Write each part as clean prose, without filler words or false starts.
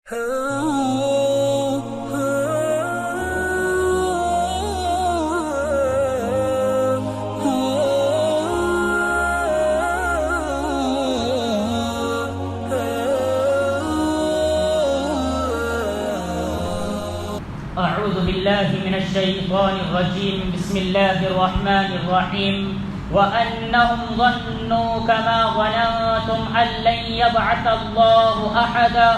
أعوذ بالله من الشيطان الرجيم. بسم الله الرحمن الرحيم. وأنهم ظنوا كما ظننتم أن لن يبعث الله أحدا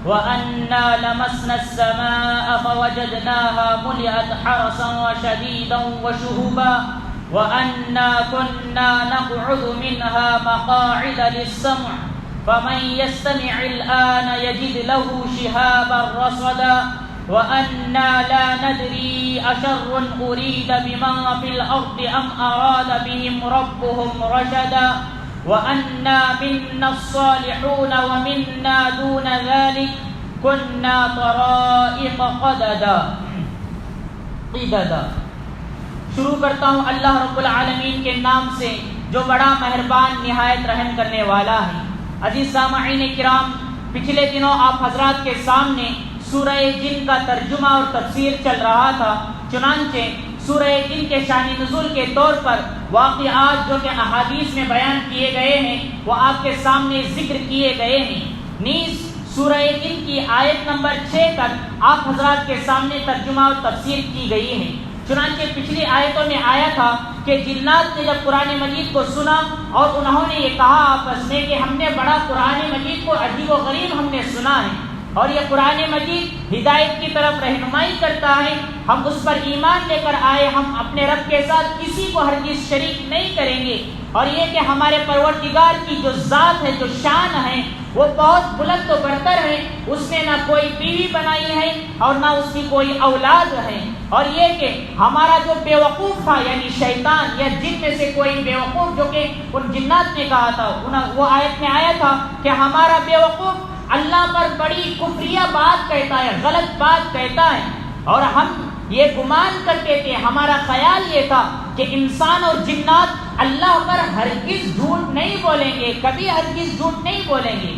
وأنا لمسنا السماء فوجدناها ملئت حرسا وشديدا وشهبا وأنا كنا نقعد منها مقاعد للسمع فمن يستمع الآن يجد له شهابا رصدا وَأَنَّا لَا نَدْرِي أَشَرٌّ أُرِيدَ بِمَنْ فِي الْأَرْضِ أَمْ أَرَادَ بِهِمْ رَبُّهُمْ رَشَدًا وَأَنَّا مِنَّا الصَّالِحُونَ وَمِنَّا دُونَ ذَلِكَ كُنَّا طَرَائِقَ قِدَدًا. شروع کرتا ہوں اللہ رب العالمین کے نام سے جو بڑا مہربان نہایت رحم کرنے والا ہے. عزیز سامعین کرام، پچھلے دنوں آپ حضرات کے سامنے سورہ جن کا ترجمہ اور تفسیر چل رہا تھا. چنانچہ سورہ جن کے شان نزول کے طور پر واقعات جو کہ احادیث میں بیان کیے گئے ہیں وہ آپ کے سامنے ذکر کیے گئے ہیں. نیز سورہ جن کی آیت نمبر 6 تک آپ حضرات کے سامنے ترجمہ اور تفسیر کی گئی ہے. چنانچہ پچھلی آیتوں میں آیا تھا کہ جنات نے جب قرآن مجید کو سنا اور انہوں نے یہ کہا آپس میں کہ ہم نے بڑا قرآن مجید کو عجیب و غریب ہم نے سنا ہے اور یہ قرآن مجید ہدایت کی طرف رہنمائی کرتا ہے، ہم اس پر ایمان لے کر آئے، ہم اپنے رب کے ساتھ کسی کو ہرگز شریک نہیں کریں گے. اور یہ کہ ہمارے پروردگار کی جو ذات ہے، جو شان ہے، وہ بہت بلند و برتر ہے. اس نے نہ کوئی بیوی بنائی ہے اور نہ اس کی کوئی اولاد ہے. اور یہ کہ ہمارا جو بیوقوف تھا یعنی شیطان یا جن میں سے کوئی بیوقوف، جو کہ ان جنات نے کہا تھا، وہ آیت میں آیا تھا کہ ہمارا بیوقوف اللہ پر بڑی کفریہ بات کہتا ہے، غلط بات کہتا ہے. اور ہم یہ گمان کرتے تھے، ہمارا خیال یہ تھا کہ انسان اور جنات اللہ پر ہرگز جھوٹ نہیں بولیں گے، کبھی ہرگز جھوٹ نہیں بولیں گے.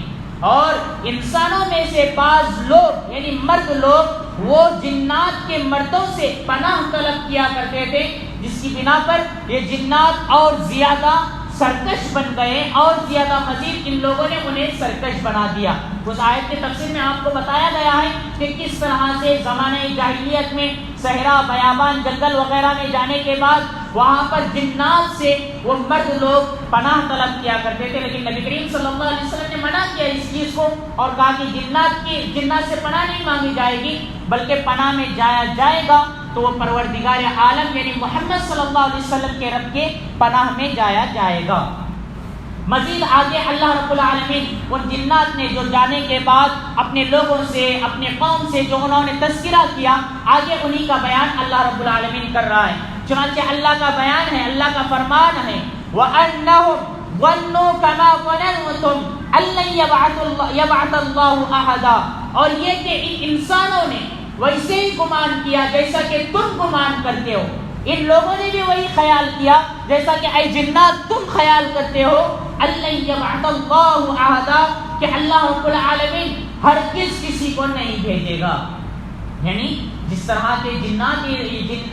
اور انسانوں میں سے بعض لوگ یعنی مرد لوگ وہ جنات کے مردوں سے پناہ طلب کیا کرتے تھے، جس کی بنا پر یہ جنات اور زیادہ سرکش بن گئے اور زیادہ مزید ان لوگوں نے انہیں سرکش بنا دیا. اس آیت کے تفسیر میں آپ کو بتایا گیا ہے کہ کس طرح سے زمانہ جاہلیت میں صحرا، بیابان، جنگل وغیرہ میں جانے کے بعد وہاں پر جنات سے وہ مرد لوگ پناہ طلب کیا کرتے تھے، لیکن نبی کریم صلی اللہ علیہ وسلم نے منع کیا اس چیز کو اور کہا کہ جنات سے پناہ نہیں مانگی جائے گی، بلکہ پناہ میں جایا جائے گا تو وہ پروردگار عالم یعنی محمد صلی اللہ علیہ وسلم کے رب کے پناہ میں جایا جائے گا. مزید آگے اللہ رب العالمین ان جنات نے جو جانے کے بعد اپنے لوگوں سے، اپنے قوم سے جو انہوں نے تذکرہ کیا، آگے انہی کا بیان اللہ رب العالمین کر رہا ہے. چنانچہ اللہ کا بیان ہے، اللہ کا فرمان ہے وَأَنَّهُمْ ظَنُّوا كَمَا ظَنَنْتُمْ أَن لَّن يَبْعَثَ اللَّهُ أَحَدًا. اور یہ کہ ان انسانوں نے ویسے ہی گمان کیا جیسا کہ تم گمان کرتے ہو. ان لوگوں نے بھی وہی خیال کیا جیسا کہ اے جنات تم خیال کرتے ہو أَلَّن يَبْعَثَ اللَّهُ أَحَدًا کہ اللہ رب العالمین ہرگز کسی کو نہیں بھیجے گا. یعنی جس طرح کے جنات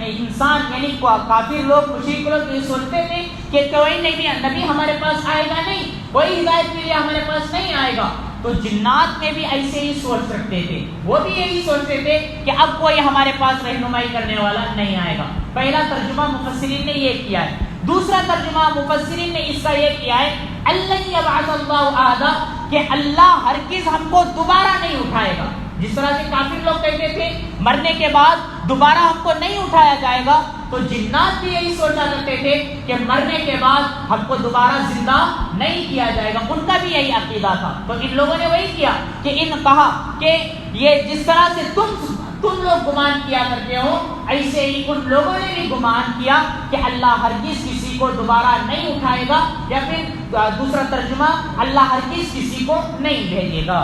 انسان یعنی کافر لوگ، مشرک لوگ یہ سوچتے تھے کہ کوئی نبی ہمارے پاس آئے گا نہیں، کوئی ہدایت کے لیے ہمارے پاس نہیں آئے گا. تو جنات میں بھی ایسے ہی سوچ رکھتے تھے، وہ بھی یہی سوچتے تھے کہ اب کوئی ہمارے پاس رہنمائی کرنے والا نہیں آئے گا. پہلا ترجمہ مفسرین نے یہ کیا ہے. دوسرا ترجمہ مفسرین نے اس کا یہ کیا ہے أَلَّن يَبْعَثَ اللَّهُ أَحَدًا کہ اللہ ہرگز ہم کو دوبارہ نہیں اٹھائے گا. جس طرح سے کافر لوگ کہتے تھے مرنے کے بعد دوبارہ ہم کو نہیں اٹھایا جائے گا، تو جنات بھی یہی سوچا کرتے تھے کہ مرنے کے بعد ہم کو دوبارہ زندہ نہیں کیا جائے گا. ان کا بھی یہی عقیدہ تھا. تو ان لوگوں نے وہی کیا کہ ان کہا کہ یہ جس طرح سے تم لوگ گمان کیا کرتے ہو ایسے ہی ان لوگوں نے بھی گمان کیا کہ اللہ ہرگز کسی کو دوبارہ نہیں اٹھائے گا، یا پھر دوسرا ترجمہ اللہ ہرگز کسی کو نہیں بھیجے گا.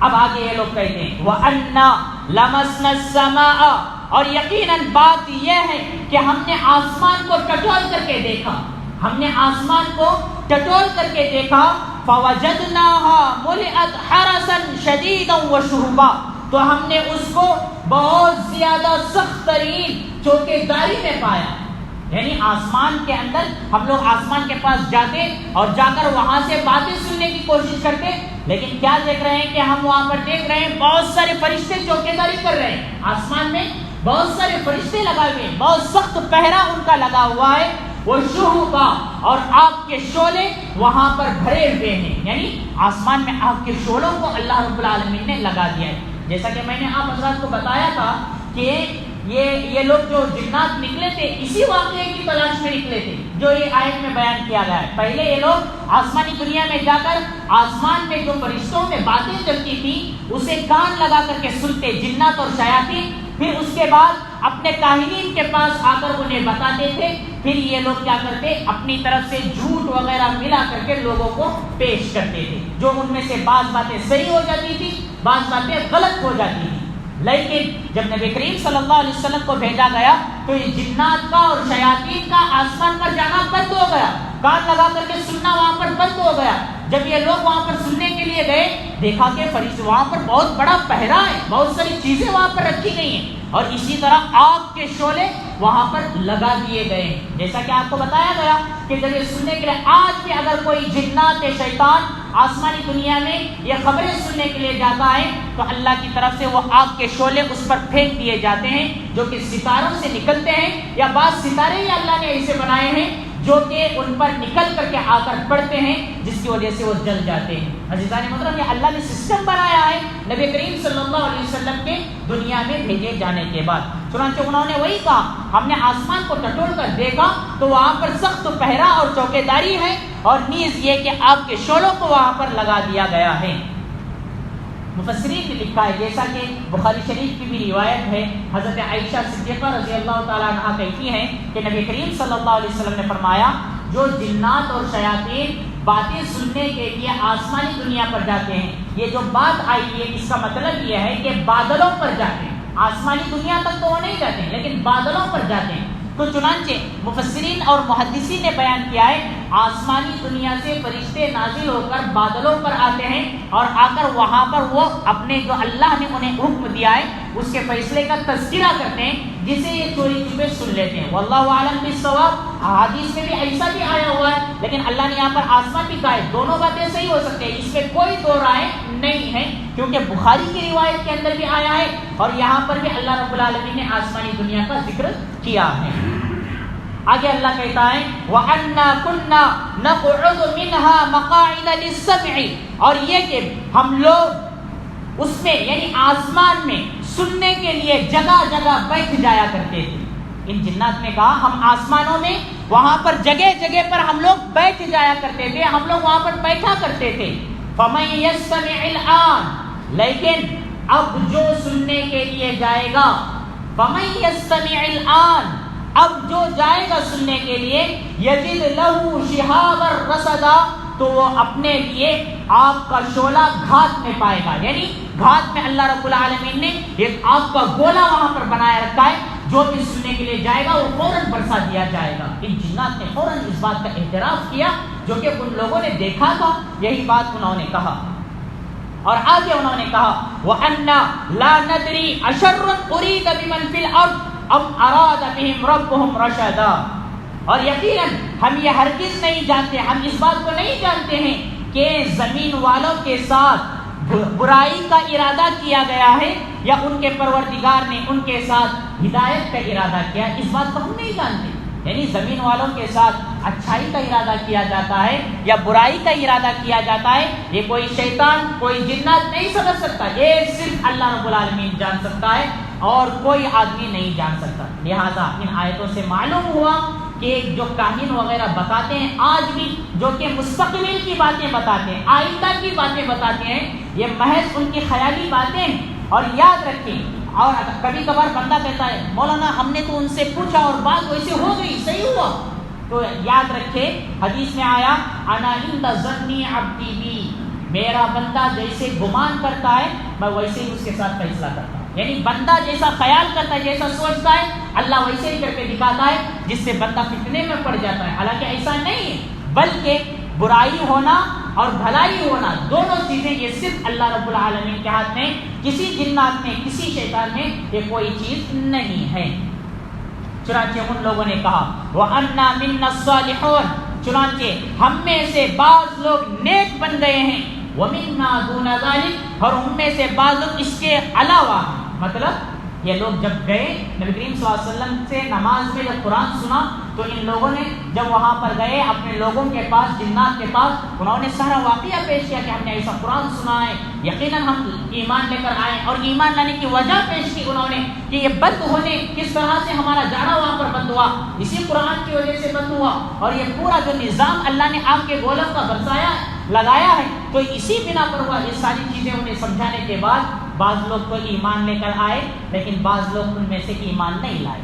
اب آگے یہ لوگ کہتے ہیں وَأَنَّا لَمَسْنَا السَّمَاءَ اور یقیناً بات یہ ہے کہ ہم نے آسمان کو ٹٹول کر کے دیکھا. ہم نے آسمان کو ٹٹول کر کے دیکھا فوجدناها ملئت حرسا شدیدا وشہبا، تو ہم نے اس کو بہت زیادہ سخت ترین چوکیداری میں پایا. یعنی آسمان کے اندر ہم لوگ آسمان کے پاس جاتے اور جا کر وہاں سے باتیں سننے کی کوشش کرتے، لیکن کیا دیکھ رہے ہیں کہ ہم وہاں پر دیکھ رہے ہیں بہت سارے فرشتے چوکیداری کر رہے ہیں. آسمان میں بہت سارے فرشتے لگائے ہوئے ہیں، بہت سخت پہرا ان کا لگا ہوا ہے. وہ شہبا، اور آگ کے شعلے وہاں پر بھرے ہوئے ہیں. یعنی آسمان میں آگ کے شعلوں کو اللہ رب العالمین نے لگا دیا ہے. جیسا کہ میں نے آپ حضرات کو بتایا تھا کہ یہ لوگ جو جنات نکلے تھے اسی واقعے کی تلاش میں نکلے تھے جو یہ آیت میں بیان کیا گیا ہے. پہلے یہ لوگ آسمانی دنیا میں جا کر آسمان میں جو فرشتوں میں باتیں چلتی تھی اسے کان لگا کر کے سنتے، جنات اور شیاطین. پھر اس کے بعد اپنے کاہنین کے پاس آ کر انہیں بتاتے تھے. پھر یہ لوگ کیا کرتے، اپنی طرف سے جھوٹ وغیرہ ملا کر کے لوگوں کو پیش کرتے تھے، جو ان میں سے بعض باتیں صحیح ہو جاتی تھی، بعض باتیں غلط ہو جاتی تھی. لیکن جب نبی کریم صلی اللہ علیہ وسلم کو بھیجا گیا تو یہ جنات کا اور شیاطین کا آسمان پر جانا بند ہو گیا، کان لگا کر کے سننا وہاں پر بند ہو گیا. جب یہ لوگ وہاں پر سننے کے لیے گئے، دیکھا کہ فرشتے وہاں پر بہت بڑا پہرا ہے، بہت ساری چیزیں وہاں پر رکھی گئی ہیں، اور اسی طرح آگ کے شعلے وہاں پر لگا دیے گئے ہیں. جیسا کہ آپ کو بتایا گیا کہ جب یہ سننے کے لیے آج بھی اگر کوئی جنات یا شیطان آسمانی دنیا میں یہ خبریں سننے کے لیے جاتا ہے تو اللہ کی طرف سے وہ آگ کے شعلے اس پر پھینک دیے جاتے ہیں جو کہ ستاروں سے نکلتے ہیں، یا بعض ستارے ہی اللہ نے ایسے بنائے ہیں جو کہ ان پر نکل کر کے آ کر پڑتے ہیں، جس کی وجہ سے وہ جل جاتے ہیں. عزیزان محترم، یہ اللہ نے سسٹم بنایا ہے نبی کریم صلی اللہ علیہ وسلم کے دنیا میں بھیجے جانے کے بعد. چنانچہ انہوں نے وہی کہا، ہم نے آسمان کو ٹٹول کر دیکھا تو وہاں پر سخت پہرا اور چوکیداری ہے، اور نیز یہ کہ آگ کے شعلوں کو وہاں پر لگا دیا گیا ہے. مفسرین نے لکھا ہے، جیسا کہ بخاری شریف کی بھی روایت ہے، حضرت عائشہ صدیقہ رضی اللہ تعالیٰ عنہا کہتی ہیں کہ نبی کریم صلی اللہ علیہ وسلم نے فرمایا، جو جنات اور شیاطین باتیں سننے کے لیے آسمانی دنیا پر جاتے ہیں، یہ جو بات آئی ہے اس کا مطلب یہ ہے کہ بادلوں پر جاتے ہیں. آسمانی دنیا تک تو وہ نہیں جاتے ہیں لیکن بادلوں پر جاتے ہیں. تو چنانچہ مفسرین اور محدثین نے بیان کیا ہے، آسمانی دنیا سے فرشتے نازل ہو کر بادلوں پر آتے ہیں اور آ کر وہاں پر وہ اپنے جو اللہ نے انہیں حکم دیا ہے اس کے فیصلے کا تذکرہ کرتے ہیں، جسے یہ چوری چھپے سن لیتے ہیں. واللہ اعلم بالصواب. حدیث میں بھی ایسا بھی آیا ہوا ہے، لیکن اللہ نے یہاں پر آسمان بھی کہا ہے. دونوں باتیں صحیح ہو سکتے ہیں، اس میں کوئی دو رائے نہیں ہے، کیونکہ بخاری کی روایت کے اندر بھی آیا ہے اور یہاں پر بھی اللہ رب العالمین نے آسمانی دنیا کا ذکر کیا ہے. آگے اللہ کہتا ہے وَأَنَّا كُنَّا نَقْعُدُ مِنْهَا مَقَاعِدَ لِلسَّمْعِ، اور یہ کہ ہم لوگ اس میں یعنی آسمان میں سننے کے لیے جگہ جگہ بیٹھ جایا کرتے تھے. ان جنات نے کہا ہم آسمانوں میں وہاں پر جگہ جگہ پر ہم لوگ بیٹھ جایا کرتے تھے، ہم لوگ وہاں پر بیٹھا کرتے تھے. فَمَن يَسْتَمِعِ الْآنَ، لیکن اب جو سننے کے لیے جائے گا، فَمَن يَسْتَمِعِ الْآنَ، اب جو جائے گا سننے کے لیے، یجد لہو شہابا رصدا، تو وہ اپنے لیے آگ کا شعلہ گھات میں پائے گا. یعنی گھات میں اللہ رب العالمین نے ایک آگ کا گولا وہاں پر بنایا رکھا ہے، جو بھی سننے کے لیے جائے گا وہ فوراً برسا دیا جائے گا. ان جنات نے فوراً اس بات کا اعتراف کیا جو کہ ان لوگوں نے دیکھا تھا، یہی بات انہوں نے کہا. اور آگے انہوں نے کہا وَأَنَّا لَا نَدْرِي أَشَرٌ أُرِيدَ بِمَنْ فِي الْأَرْضِ ام اراد بهم ربهم رشدا، اور یقیناً ہم یہ ہرگز نہیں جانتے، ہم اس بات کو نہیں جانتے ہیں کہ زمین والوں کے ساتھ برائی کا ارادہ کیا گیا ہے یا ان کے پروردگار نے ان کے ساتھ ہدایت کا ارادہ کیا، اس بات کو ہم نہیں جانتے. یعنی زمین والوں کے ساتھ اچھائی کا ارادہ کیا جاتا ہے یا برائی کا ارادہ کیا جاتا ہے، یہ کوئی شیطان کوئی جنات نہیں سمجھ سکتا، یہ صرف اللہ رب العالمین جان سکتا ہے اور کوئی آدمی نہیں جان سکتا. لہذا ان آیتوں سے معلوم ہوا کہ جو کاہن وغیرہ بتاتے ہیں آج بھی، جو کہ مستقبل کی باتیں بتاتے ہیں، آئندہ کی باتیں بتاتے ہیں، یہ محض ان کی خیالی باتیں ہیں. اور یاد رکھیں، اور کبھی کبھار بندہ کہتا ہے مولانا ہم نے تو ان سے پوچھا اور بات ویسے ہو گئی، صحیح ہوا، تو یاد رکھے حدیث میں آیا انا عند ظنی عبدی بی، میرا بندہ جیسے گمان کرتا ہے میں ویسے ہی اس کے ساتھ فیصلہ کرتا ہوں. یعنی بندہ جیسا خیال کرتا ہے، جیسا سوچتا ہے، اللہ ویسے ہی کر کے دکھاتا ہے، جس سے بندہ فتنے میں پڑ جاتا ہے. حالانکہ ایسا نہیں ہے، بلکہ برائی ہونا اور بھلائی ہونا دونوں چیزیں یہ صرف اللہ رب العالمین کے ہاتھ میں، کسی جنات میں کسی شیطان میں یہ کوئی چیز نہیں ہے۔ چنانچہ ان لوگوں نے کہا وَأَنَّا مِنَّا الصَّالِحُونَ، چنانچہ ہم میں سے بعض لوگ نیک بن گئے ہیں، وَمِنَّا دُونَ ذَلِكَ، اور ہم میں سے بعض لوگ اس کے علاوہ ہیں۔ مطلب یہ لوگ جب گئے نبی کریم صلی اللہ علیہ وسلم سے نماز میں جب قرآن سنا تو ان لوگوں نے جب وہاں پر گئے اپنے لوگوں کے پاس، جنات کے پاس، انہوں نے سارا واقعہ پیش کیا کہ ہم نے ایسا قرآن سنا ہے، یقیناً ہم ایمان لے کر آئے، اور ایمان لانے کی وجہ پیش کی انہوں نے کہ یہ بند ہونے کس طرح سے ہمارا جانا وہاں پر بند ہوا، اسی قرآن کی وجہ سے بند ہوا، اور یہ پورا جو نظام اللہ نے آپ کے گولف کا برسایا لگایا ہے تو اسی بنا پر ہوا۔ یہ ساری چیزیں انہیں سمجھانے کے بعد بعض لوگ تو ایمان لے کر آئے لیکن بعض لوگ ان میں سے ایمان نہیں لائے،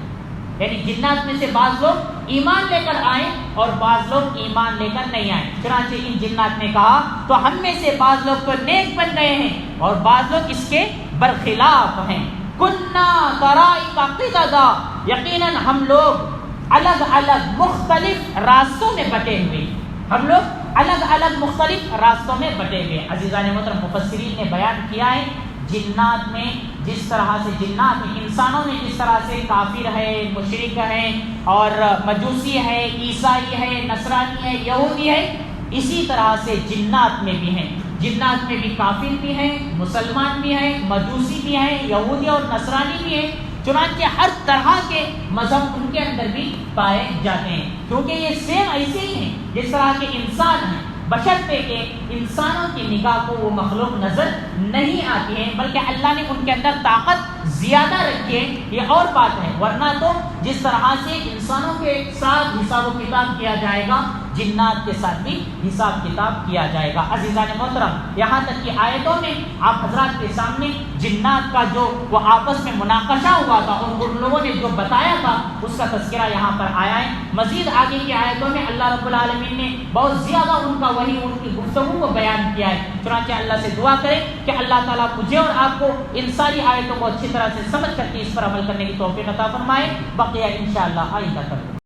یعنی جنات میں سے بعض لوگ ایمان لے کر آئے اور بعض لوگ ایمان لے کر نہیں آئے۔ چنانچہ ان جنات نے کہا تو ہم میں سے بعض لوگ تو نیک بن گئے ہیں اور بعض لوگ اس کے برخلاف ہیں۔ کنّا طرائق قددا، یقیناً ہم لوگ الگ الگ مختلف راستوں میں بٹے ہوئے، ہم لوگ الگ الگ مختلف راستوں میں بٹے ہوئے۔ عزیزان محترم، مفسرین نے بیان کیا ہے جنات میں جس طرح سے جنات میں انسانوں میں جس طرح سے کافر ہے، مشرک ہے اور مجوسی ہے، عیسائی ہے، نصرانی ہے، یہودی ہے، اسی طرح سے جنات میں بھی ہیں۔ جنات میں بھی کافر بھی ہیں، مسلمان بھی ہیں، مجوسی بھی ہیں، یہودی اور نصرانی بھی ہیں۔ چنانچہ ہر طرح کے مذہب ان کے اندر بھی پائے جاتے ہیں، کیونکہ یہ سیم ایسے ہی ہیں جس طرح کے انسان ہیں، بشرطے کہ انسانوں کی نگاہ کو وہ مخلوق نظر نہیں آتی ہے، بلکہ اللہ نے ان کے اندر طاقت زیادہ رکھی ہے، یہ اور بات ہے۔ ورنہ تو جس طرح سے انسانوں کے ساتھ حساب و کتاب کیا جائے گا، جنات کے ساتھ بھی حساب کتاب کیا جائے گا۔ عزیزان محترم، یہاں تک کہ آیتوں میں آپ حضرات کے سامنے جنات کا جو وہ آپس میں مناقشہ ہوا تھا، ان لوگوں نے جو بتایا تھا اس کا تذکرہ یہاں پر آیا ہے۔ مزید آگے کی آیتوں میں اللہ رب العالمین نے بہت زیادہ ان کا وحی، ان کی گفتگو کو بیان کیا ہے۔ چنانچہ اللہ سے دعا کریں کہ اللہ تعالیٰ مجھے اور آپ کو ان ساری آیتوں کو اچھی طرح سے سمجھ کر کے اس پر عمل کرنے کی توفیق عطا فرمائے۔ بقیہ انشاءاللہ آئندہ کریں۔